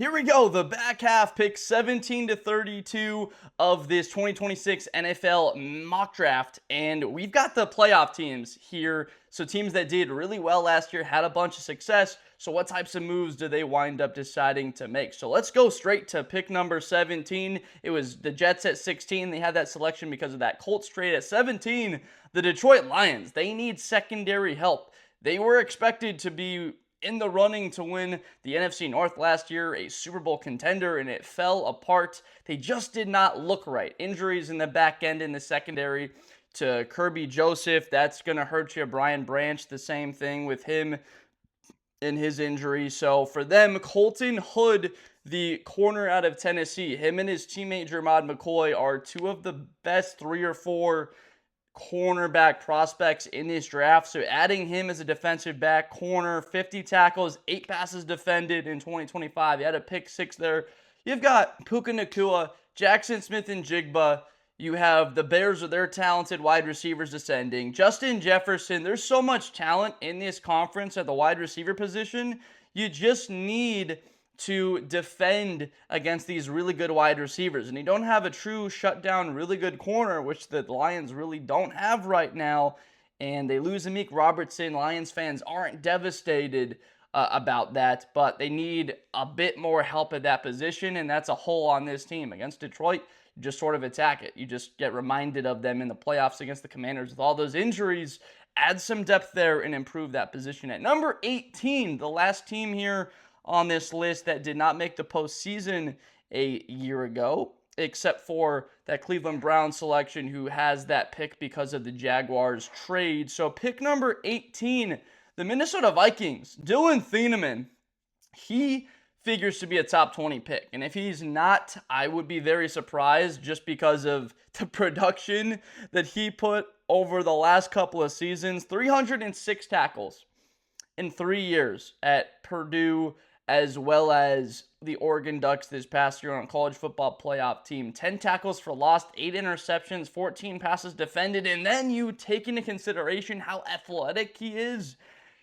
Here we go, the back half, pick 17 to 32 of this 2026 NFL mock draft. And we've got the playoff teams here. So teams that did really well last year, had a bunch of success. So what types of moves do they wind up deciding to make? So let's go straight to pick number 17. It was the Jets at 16. They had that selection because of that Colts trade at 17. The Detroit Lions, they need secondary help. They were expected to be in the running to win the NFC North last year, a Super Bowl contender, and it fell apart. They just did not look right. Injuries in the back end in the secondary to Kirby Joseph, that's going to hurt you. Brian Branch, the same thing with him in his injury. So for them, Colton Hood, the corner out of Tennessee, him and his teammate Jermod McCoy are two of the best 3 or 4 cornerback prospects in this draft. So adding him as a defensive back corner, 50 tackles, 8 passes defended in 2025. He had a pick 6 there. You've got Puka Nacua, Jackson Smith and Jigba. You have the Bears with their talented wide receivers descending. Justin Jefferson, there's so much talent in this conference at the wide receiver position. You just need to defend against these really good wide receivers. And you don't have a true shutdown, really good corner, which the Lions really don't have right now. And they lose Amik Robertson. Lions fans aren't devastated about that, but they need a bit more help at that position, and that's a hole on this team. Against Detroit, you just sort of attack it. You just get reminded of them in the playoffs against the Commanders with all those injuries. Add some depth there and improve that position. At number 18, the last team here on this list that did not make the postseason a year ago, except for that Cleveland Browns selection who has that pick because of the Jaguars trade. So pick number 18, the Minnesota Vikings, Dillon Thieneman. He figures to be a top 20 pick. And if he's not, I would be very surprised just because of the production that he put over the last couple of seasons. 306 tackles in 3 years at Purdue, as well as the Oregon Ducks this past year on college football playoff team. 10 tackles for loss, 8 interceptions, 14 passes defended, and then you take into consideration how athletic he is.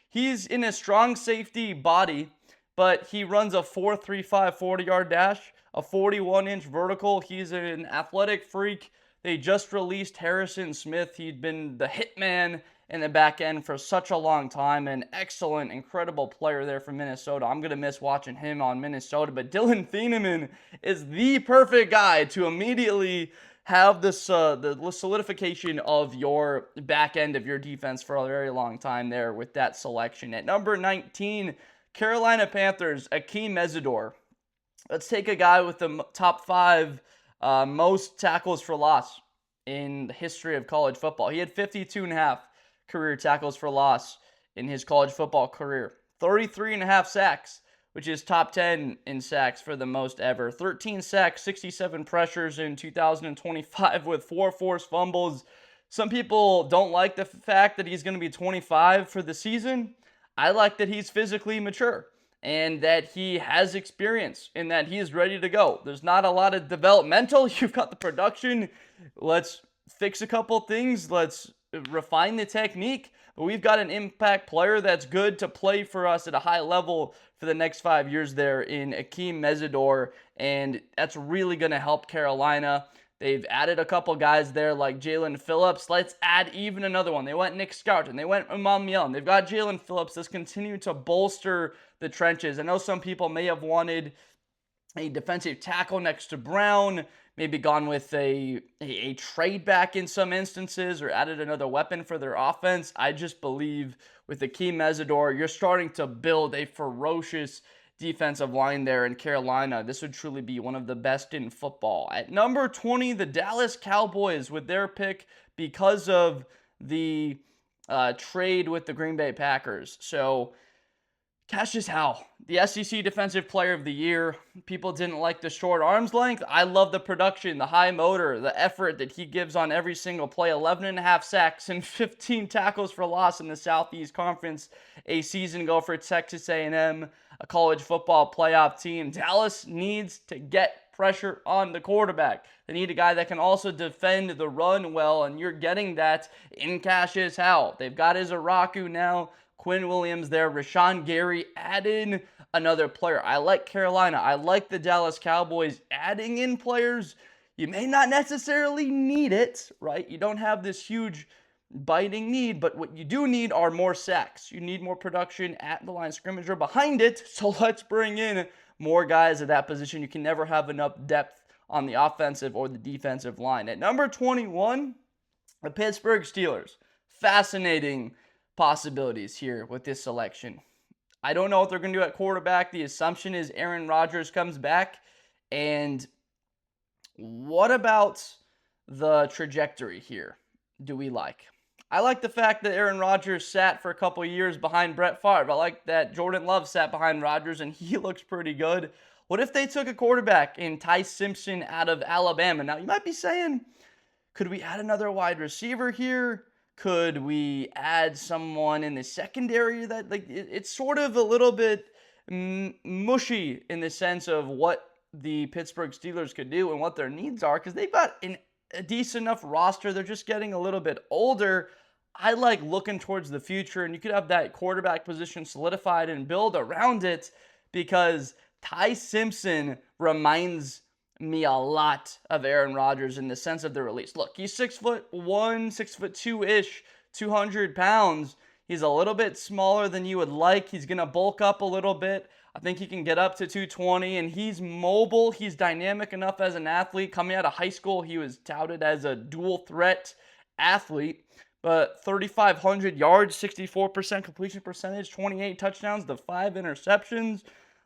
He's in a strong safety body, but he runs a 4.35 40-yard dash, a 41-inch vertical. He's an athletic freak. They just released Harrison Smith. He'd been the hitman in the back end for such a long time. An excellent, incredible player there for Minnesota. I'm going to miss watching him on Minnesota. But Dillon Thieneman is the perfect guy to immediately have this the solidification of your back end of your defense for a very long time there with that selection. At number 19, Carolina Panthers, Akheem Mesior. Let's take a guy with the top 5 most tackles for loss in the history of college football. He had 52.5 career tackles for loss in his college football career. 33.5 sacks, which is top 10 in sacks for the most ever. 13 sacks, 67 pressures in 2025 with 4 forced fumbles. Some people don't like the fact that he's going to be 25 for the season. I like that he's physically mature and that he has experience and that he is ready to go. There's not a lot of developmental. You've got the production. Let's fix a couple things. Let's refine the technique. But we've got an impact player that's good to play for us at a high level for the next 5 years there in Akheem Mesior, and that's really going to help Carolina. They've added a couple guys there like Jalen Phillips. Let's add even another one. They went Nick Scout and they went Imam Young. They've got Jalen Phillips. Let's continue to bolster the trenches. I know some people may have wanted a defensive tackle next to Brown, maybe gone with a trade back in some instances, or added another weapon for their offense. I just believe with Akheem Mesior, you're starting to build a ferocious defensive line there in Carolina. This would truly be one of the best in football. At number 20, the Dallas Cowboys with their pick because of the trade with the Green Bay Packers. So Cashius Howell, the SEC Defensive Player of the Year. People didn't like the short arms length. I love the production, the high motor, the effort that he gives on every single play. 11.5 sacks and 15 tackles for loss in the Southeast Conference a season ago for Texas A&M, a college football playoff team. Dallas needs to get pressure on the quarterback. They need a guy that can also defend the run well, and you're getting that in Cashius Howell. They've got his Araku now, Quinn Williams there. Rashawn Gary, add in another player. I like Carolina. I like the Dallas Cowboys adding in players. You may not necessarily need it, right? You don't have this huge biting need, but what you do need are more sacks. You need more production at the line of scrimmage or behind it, so let's bring in more guys at that position. You can never have enough depth on the offensive or the defensive line. At number 21, the Pittsburgh Steelers. Fascinating possibilities here with this selection. I don't know what they're going to do at quarterback. The assumption is Aaron Rodgers comes back. And what about the trajectory here do we like? I like the fact that Aaron Rodgers sat for a couple years behind Brett Favre. I like that Jordan Love sat behind Rodgers and he looks pretty good. What if they took a quarterback in Ty Simpson out of Alabama? Now, you might be saying, could we add another wide receiver here? Could we add someone in the secondary? That it's sort of a little bit mushy in the sense of what the Pittsburgh Steelers could do and what their needs are, because they've got a decent enough roster. They're just getting a little bit older. I like looking towards the future, and you could have that quarterback position solidified and build around it, because Ty Simpson reminds me a lot of Aaron Rodgers in the sense of the release. Look, he's 6'1", 6'2"-ish, 200 pounds. He's a little bit smaller than you would like. He's going to bulk up a little bit. I think he can get up to 220, and he's mobile. He's dynamic enough as an athlete. Coming out of high school, he was touted as a dual threat athlete. But 3,500 yards, 64% completion percentage, 28 touchdowns, the 5 interceptions.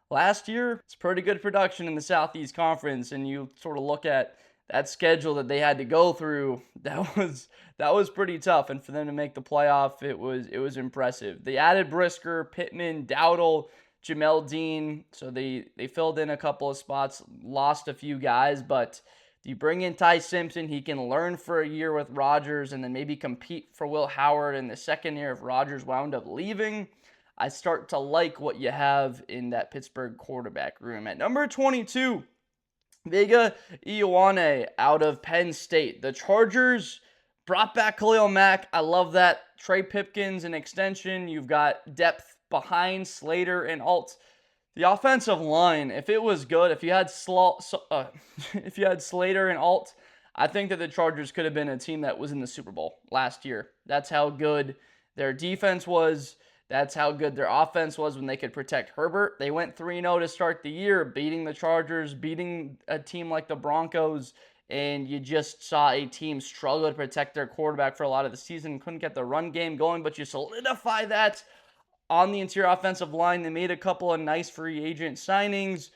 Last year, it's pretty good production in the Southeast Conference, and you sort of look at that schedule that they had to go through. That was pretty tough, and for them to make the playoff, it was impressive. They added Brisker, Piitman, Dowdle, Jamel Dean, so they filled in a couple of spots, lost a few guys, but you bring in Ty Simpson, he can learn for a year with Rodgers, and then maybe compete for Will Howard in the second year if Rodgers wound up leaving. I start to like what you have in that Pittsburgh quarterback room. At number 22, Vega Ioane out of Penn State. The Chargers brought back Khalil Mack. I love that. Trey Pipkins, an extension. You've got depth behind Slater and Alt. The offensive line, if it was good, if you had Slater and Alt, I think that the Chargers could have been a team that was in the Super Bowl last year. That's how good their defense was. That's how good their offense was when they could protect Herbert. They went 3-0 to start the year, beating the Chargers, beating a team like the Broncos, and you just saw a team struggle to protect their quarterback for a lot of the season. Couldn't get the run game going, but you solidify that on the interior offensive line. They made a couple of nice free agent signings.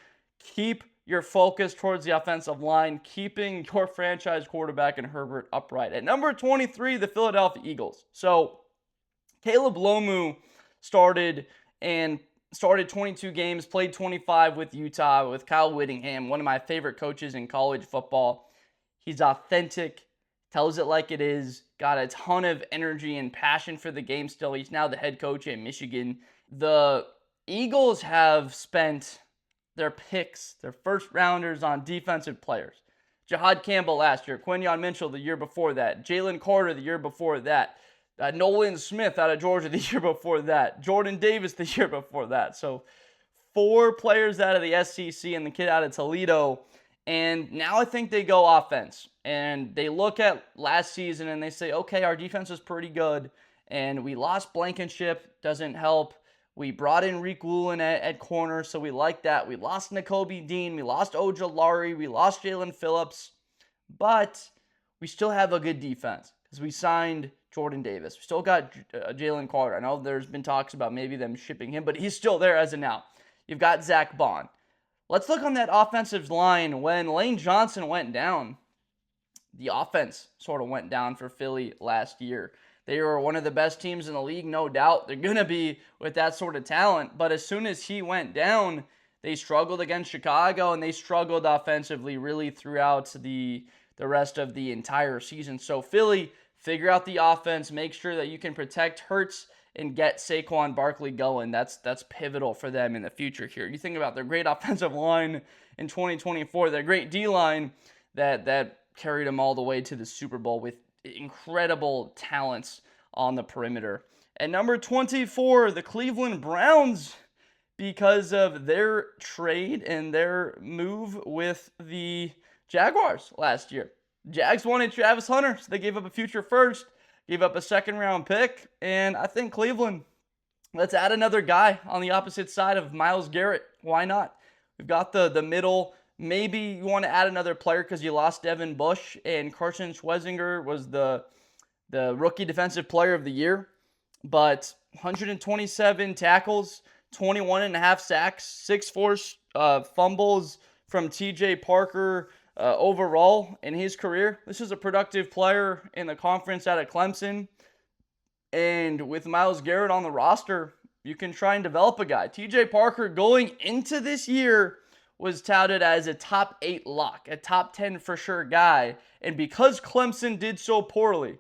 Keep your focus towards the offensive line, keeping your franchise quarterback and Herbert upright. At number 23, the Philadelphia Eagles. So Caleb Lomu started 22 games, played 25 with Utah, with Kyle Whittingham, one of my favorite coaches in college football. He's authentic, tells it like it is, got a ton of energy and passion for the game still. He's now the head coach at Michigan. The Eagles have spent their picks, their first rounders, on defensive players. Jahad Campbell last year, Quinyon Mitchell the year before that, Jalen Carter the year before that, Nolan Smith out of Georgia the year before that, Jordan Davis the year before that. So 4 players out of the SEC and the kid out of Toledo. And now I think they go offense. And they look at last season and they say, okay, our defense is pretty good. And we lost Blankenship, doesn't help. We brought in Reek Woolen at corner, so we like that. We lost Nakobe Dean. We lost Ojulari. We lost Jalen Phillips. But we still have a good defense because we signed Jordan Davis. We still got Jalen Carter. I know there's been talks about maybe them shipping him, but he's still there as of now. You've got Zach Bond. Let's look on that offensive line. When Lane Johnson went down, the offense sort of went down for Philly last year. They were one of the best teams in the league, no doubt. They're going to be with that sort of talent. But as soon as he went down, they struggled against Chicago, and they struggled offensively really throughout the rest of the entire season. So Philly, figure out the offense, make sure that you can protect Hurts and get Saquon Barkley going. That's pivotal for them in the future here. You think about their great offensive line in 2024, their great D-line that carried them all the way to the Super Bowl with incredible talents on the perimeter. At number 24, the Cleveland Browns, because of their trade and their move with the Jaguars last year. Jags wanted Travis Hunter, so they gave up a future first, gave up a second-round pick, and I think Cleveland, let's add another guy on the opposite side of Myles Garrett. Why not? We've got the middle. Maybe you want to add another player because you lost Devin Bush, and Carson Schwarzenegger was the rookie defensive player of the year. But 127 tackles, 21.5 sacks, 6 forced fumbles from TJ Parker overall in his career. This is a productive player in the conference out of Clemson. And with Myles Garrett on the roster, you can try and develop a guy. TJ Parker going into this year was touted as a top 8 lock, a top 10 for sure guy. And because Clemson did so poorly,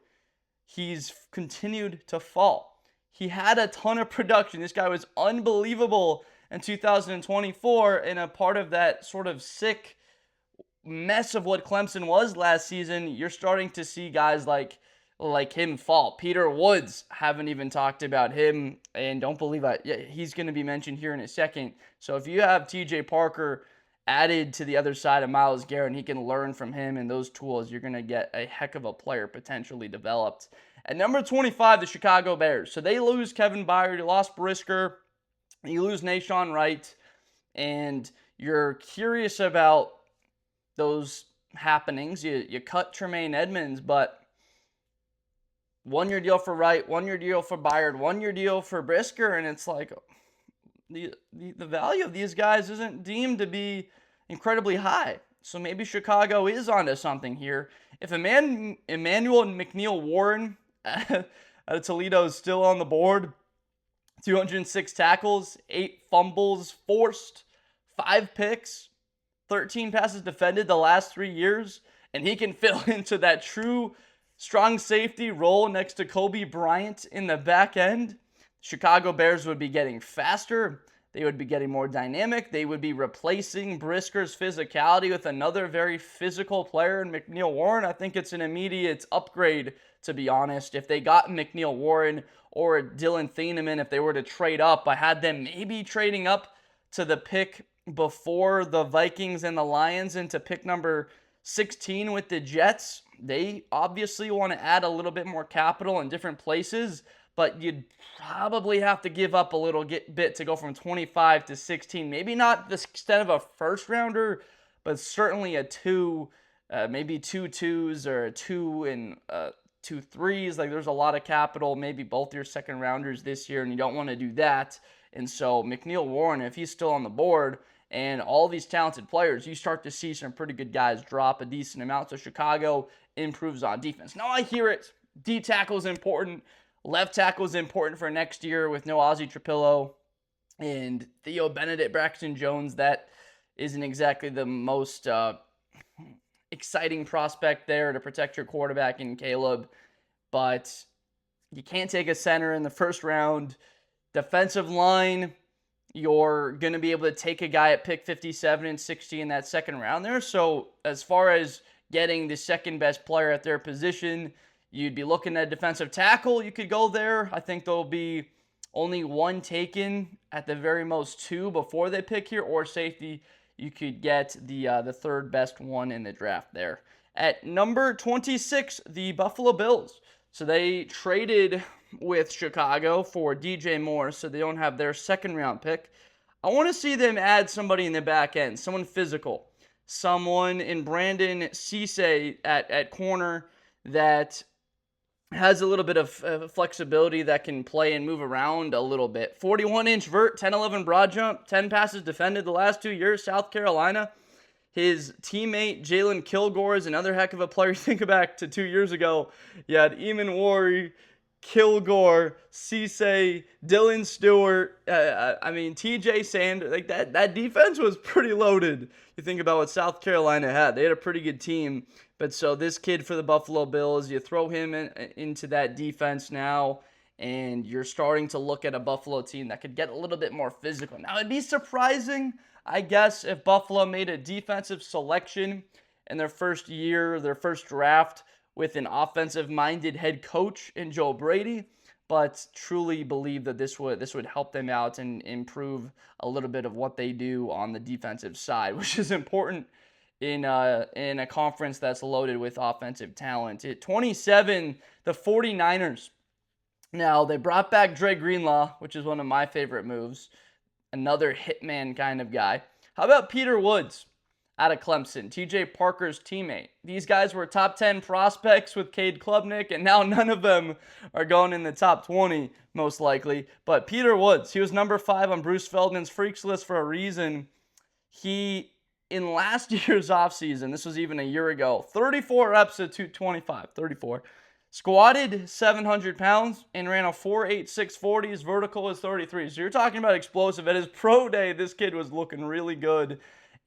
he's continued to fall. He had a ton of production. This guy was unbelievable in 2024, and a part of that sort of sick mess of what Clemson was last season, you're starting to see guys like him fall. Peter Woods, haven't even talked about him, and don't believe he's going to be mentioned here in a second. So if you have TJ Parker added to the other side of Myles Garrett, and he can learn from him and those tools, you're going to get a heck of a player potentially developed. At number 25, the Chicago Bears. So they lose Kevin Byard, you lost Brisker, you lose Nahshon Wright, and you're curious about those happenings. You cut Tremaine Edmonds, but 1-year deal for Wright, 1-year deal for Byard, 1-year deal for Brisker, and it's like the value of these guys isn't deemed to be incredibly high. So maybe Chicago is onto something here. If Emmanuel McNeil Warren out of Toledo is still on the board, 206 tackles, 8 fumbles forced, 5 picks, 13 passes defended the last 3 years, and he can fill into that true strong safety role next to Kobe Bryant in the back end, Chicago Bears would be getting faster. They would be getting more dynamic. They would be replacing Brisker's physicality with another very physical player in McNeil Warren. I think it's an immediate upgrade, to be honest. If they got McNeil Warren or Dillon Thieneman, if they were to trade up, I had them maybe trading up to the pick before the Vikings and the Lions into pick number 16 with the Jets. They obviously want to add a little bit more capital in different places, but you'd probably have to give up a little bit to go from 25 to 16. Maybe not the extent of a first rounder, but certainly a 2, maybe 2 2s or a 2 and 2 3s. Like, there's a lot of capital, maybe both your second rounders this year, and you don't want to do that. And so McNeil Warren, if he's still on the board, and all these talented players, you start to see some pretty good guys drop a decent amount. So Chicago improves on defense. Now I hear it. D tackle is important. Left tackle is important for next year with no Ozzie Trapillo and Theo Benedict, Braxton Jones. That isn't exactly the most exciting prospect there to protect your quarterback in Caleb. But you can't take a center in the first round. Defensive line, you're going to be able to take a guy at pick 57 and 60 in that second round there. So as far as getting the second best player at their position, you'd be looking at defensive tackle. You could go there. I think there'll be only 1 taken, at the very most 2 before they pick here, or safety. You could get the third best one in the draft there. At number 26, the Buffalo Bills. So they traded with Chicago for DJ Moore, so they don't have their second round pick. I want to see them add somebody in the back end, someone physical, someone in Brandon Cisse at corner that has a little bit of flexibility, that can play and move around a little bit. 41-inch vert, 10-11 broad jump, 10 passes defended the last 2 years, South Carolina. His teammate, Jalen Kilgore, is another heck of a player. Think back to 2 years ago. You had Eamon Wari, Kilgore, Cisse, Dylan Stewart, TJ Sanders. Like that defense was pretty loaded. You think about what South Carolina had. They had a pretty good team. But so this kid for the Buffalo Bills, you throw him into that defense now, and you're starting to look at a Buffalo team that could get a little bit more physical. Now, it'd be surprising, I guess, if Buffalo made a defensive selection in their first year, their first draft, with an offensive-minded head coach in Joe Brady. but truly believe that this would help them out and improve a little bit of what they do on the defensive side, which is important in a conference that's loaded with offensive talent. At 27, the 49ers. Now, they brought back Dre Greenlaw, which is one of my favorite moves. Another hitman kind of guy. How about Peter Woods out of Clemson, TJ Parker's teammate? These guys were top 10 prospects with Cade Klubnik, and now none of them are going in the top 20, most likely. But Peter Woods, he was number 5 on Bruce Feldman's Freaks list for a reason. He, in last year's offseason, this was even a year ago, 34 reps at 225, 34. Squatted 700 pounds and ran a 4.86 40. His vertical was 33. So you're talking about explosive. At his pro day, this kid was looking really good.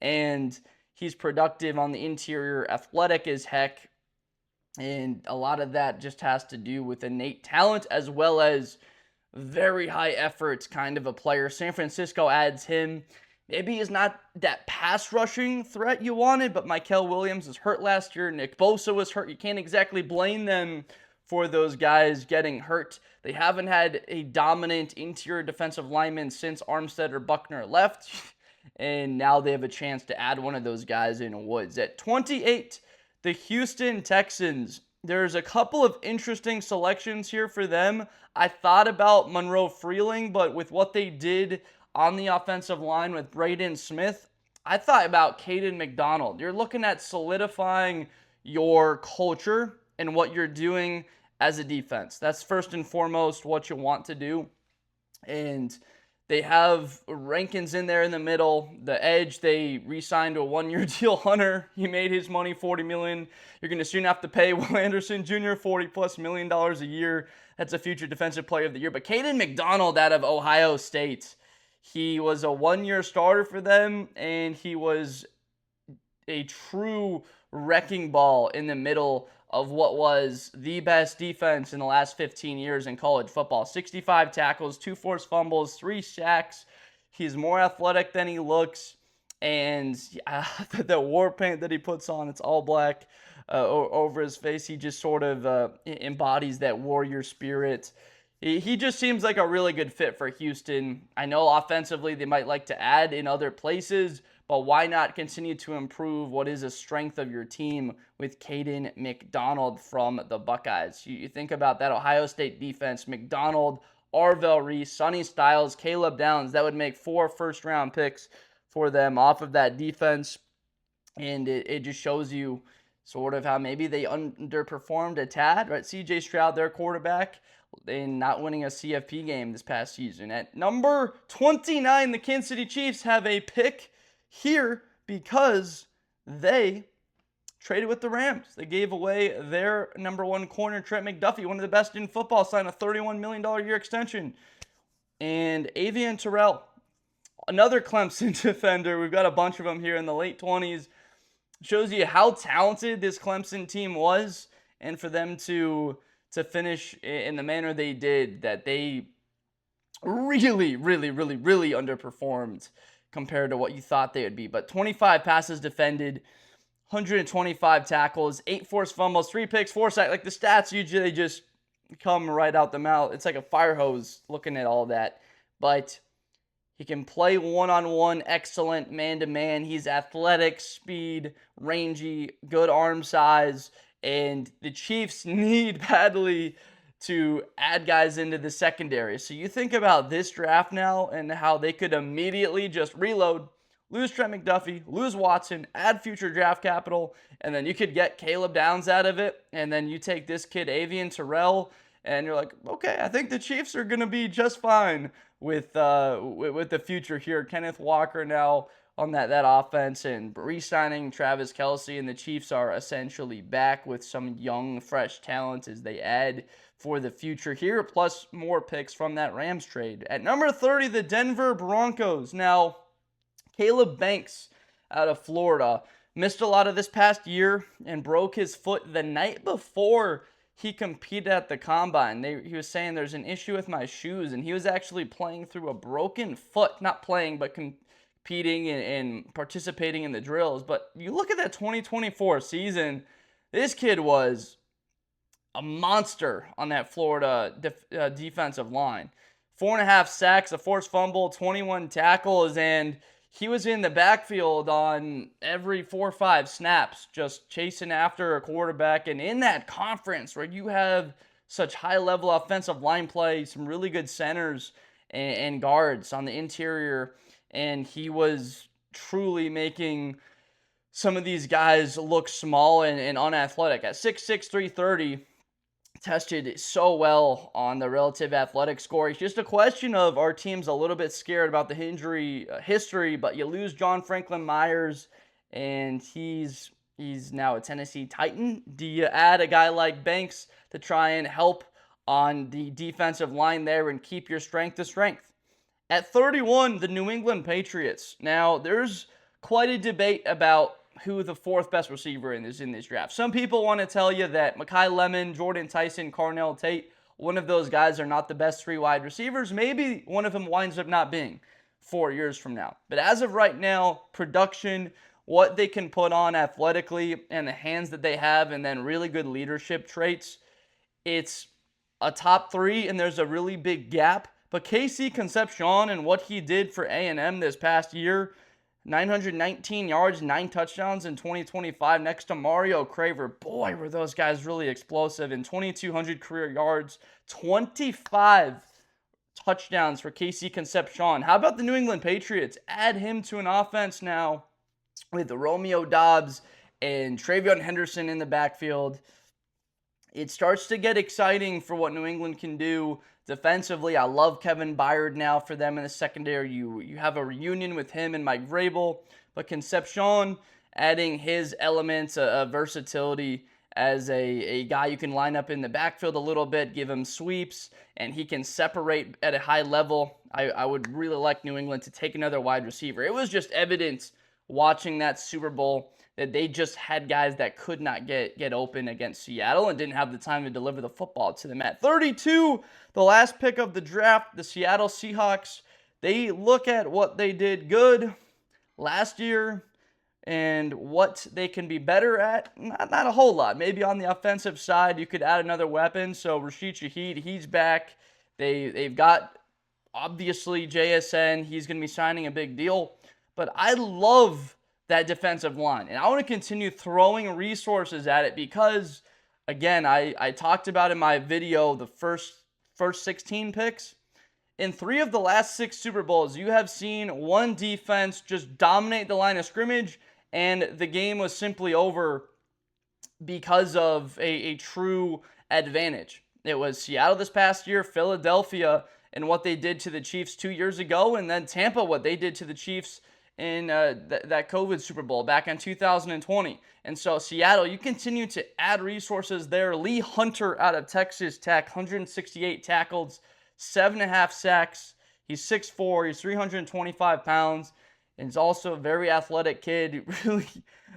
And he's productive on the interior, athletic as heck. And a lot of that just has to do with innate talent as well as very high efforts kind of a player. San Francisco adds him. Maybe he's not that pass rushing threat you wanted, but Mykel Williams was hurt last year. Nick Bosa was hurt. You can't exactly blame them for those guys getting hurt. They haven't had a dominant interior defensive lineman since Armstead or Buckner left, and now they have a chance to add one of those guys in Woods. At 28, the Houston Texans. There's a couple of interesting selections here for them. I thought about Monroe Freeling, but with what they did on the offensive line with Braden Smith, I thought about Caden McDonald. You're looking at solidifying your culture and what you're doing as a defense. That's first and foremost what you want to do. And they have Rankins in there in the middle. The edge, they re-signed to a 1-year deal. Hunter, he made his money, $40 million. You're going to soon have to pay Will Anderson Jr. $40+ million a year. That's a future defensive player of the year. But Caden McDonald out of Ohio State, he was a 1-year starter for them, and he was a true wrecking ball in the middle of what was the best defense in the last 15 years in college football. 65 tackles, 2 forced fumbles, 3 sacks. He's more athletic than he looks, and the war paint that he puts on, it's all black over his face. He just sort of embodies that warrior spirit. He just seems like a really good fit for Houston. I know offensively they might like to add in other places, but why not continue to improve what is a strength of your team with Caden McDonald from the Buckeyes? You think about that Ohio State defense, McDonald, Arvell Reese, Sonny Styles, Caleb Downs. That would make 4 first-round picks for them off of that defense. And it just shows you sort of how maybe they underperformed a tad, right? C.J. Stroud, their quarterback, in not winning a CFP game this past season. At number 29, the Kansas City Chiefs have a pick here because they traded with the Rams. They gave away their number 1 corner, Trent McDuffie, one of the best in football, signed a $31 million year extension. And Avian Terrell, another Clemson defender. We've got a bunch of them here in the late 20s. Shows you how talented this Clemson team was, and for them to finish in the manner they did, that they really underperformed compared to what you thought they would be. But 25 passes defended, 125 tackles, 8 forced fumbles, 3 picks, 4 sacks. Like, the stats usually just come right out the mouth. It's like a fire hose looking at all that. But he can play one-on-one, excellent man-to-man. He's athletic, speed, rangy, good arm size. And the Chiefs need badly to add guys into the secondary. So you think about this draft now and how they could immediately just reload, lose Trent McDuffie, lose Watson, add future draft capital, and then you could get Caleb Downs out of it. And then you take this kid, Avian Terrell, and you're like, okay, I think the Chiefs are going to be just fine with the future here. Kenneth Walker now on that offense, and re-signing Travis Kelce, and the Chiefs are essentially back with some young, fresh talent as they add for the future here, plus more picks from that Rams trade. At number 30, the Denver Broncos. Now, Caleb Banks out of Florida missed a lot of this past year and broke his foot the night before he competed at the combine. He was saying there's an issue with my shoes, and he was actually playing through a broken foot. Not playing, but competing and participating in the drills. But you look at that 2024 season, this kid was a monster on that Florida defensive line. 4.5 sacks, a forced fumble, 21 tackles, and he was in the backfield on every 4 or 5 snaps, just chasing after a quarterback. And in that conference where you have such high-level offensive line play, some really good centers and guards on the interior, and he was truly making some of these guys look small and unathletic. At 6'6", 330, tested so well on the relative athletic score. It's just a question of our team's a little bit scared about the injury history, but you lose John Franklin Myers, and he's now a Tennessee Titan. Do you add a guy like Banks to try and help on the defensive line there and keep your strength to strength? At 31, the New England Patriots. Now, there's quite a debate about who the 4th best receiver is in this draft. Some people want to tell you that Mekhi Lemon, Jordan Tyson, Carnell Tate, one of those guys are not the best 3 wide receivers. Maybe one of them winds up not being 4 years from now. But as of right now, production, what they can put on athletically, and the hands that they have, and then really good leadership traits, it's a top 3, and there's a really big gap. But KC Concepcion and what he did for A&M this past year, 919 yards, 9 touchdowns in 2025 next to Mario Craver. Boy, were those guys really explosive. And 2,200 career yards, 25 touchdowns for KC Concepcion. How about the New England Patriots? Add him to an offense now with Romeo Doubs and Travion Henderson in the backfield. It starts to get exciting for what New England can do defensively. I love Kevin Byard now for them in the secondary. You have a reunion with him and Mike Vrabel, but Concepcion adding his elements of versatility as a guy you can line up in the backfield a little bit, give him sweeps, and he can separate at a high level. I would really like New England to take another wide receiver. It was just evident watching that Super Bowl that they just had guys that could not get open against Seattle and didn't have the time to deliver the football to them. At 32, the last pick of the draft, the Seattle Seahawks, they look at what they did good last year and what they can be better at. Not a whole lot. Maybe on the offensive side, you could add another weapon. So Rashid Shaheed, he's back. They've got, obviously, JSN. He's going to be signing a big deal. But I love that defensive line, and I want to continue throwing resources at it because, again, I talked about in my video the first 16 picks. In 3 of the last 6 Super Bowls, you have seen one defense just dominate the line of scrimmage, and the game was simply over because of a true advantage. It was Seattle this past year, Philadelphia, and what they did to the Chiefs 2 years ago, and then Tampa, what they did to the Chiefs in that COVID Super Bowl back in 2020. And so Seattle, you continue to add resources there. Lee Hunter out of Texas Tech, 168 tackles, 7.5 sacks. He's 6'4", he's 325 pounds, and he's also a very athletic kid, really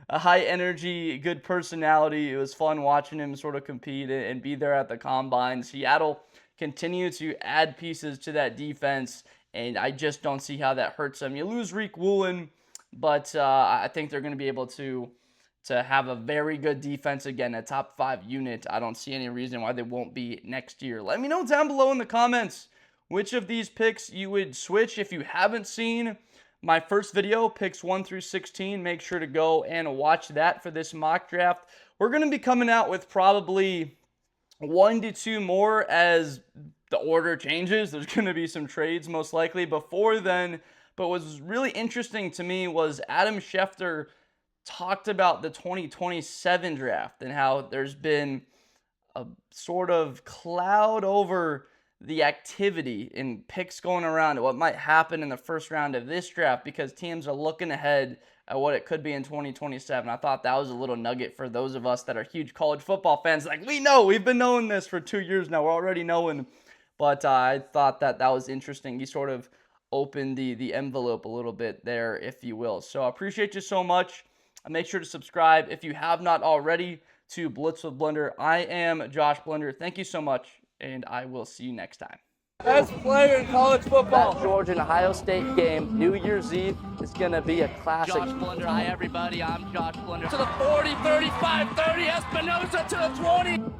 a high energy, good personality. It was fun watching him sort of compete and be there at the combine. Seattle continue to add pieces to that defense, and I just don't see how that hurts them. You lose Reek Woolen, but I think they're going to be able to have a very good defense again, a top 5 unit. I don't see any reason why they won't be next year. Let me know down below in the comments which of these picks you would switch. If you haven't seen my first video, picks 1 through 16, make sure to go and watch that for this mock draft. We're going to be coming out with probably 1 to 2 more as the order changes. There's going to be some trades most likely before then. But what was really interesting to me was Adam Schefter talked about the 2027 draft and how there's been a sort of cloud over the activity in picks going around and what might happen in the first round of this draft because teams are looking ahead at what it could be in 2027. I thought that was a little nugget for those of us that are huge college football fans. Like, we know, we've been knowing this for 2 years now. We're already knowing. But I thought that was interesting. He sort of opened the envelope a little bit there, if you will. So I appreciate you so much. Make sure to subscribe if you have not already to Blitz with Blender. I am Josh Blender. Thank you so much, and I will see you next time. Best player in college football. That Georgia and Ohio State game, New Year's Eve, is going to be a classic. Josh Blender. Hi, everybody. I'm Josh Blender. To the 40, 35, 30, Espinosa to the 20.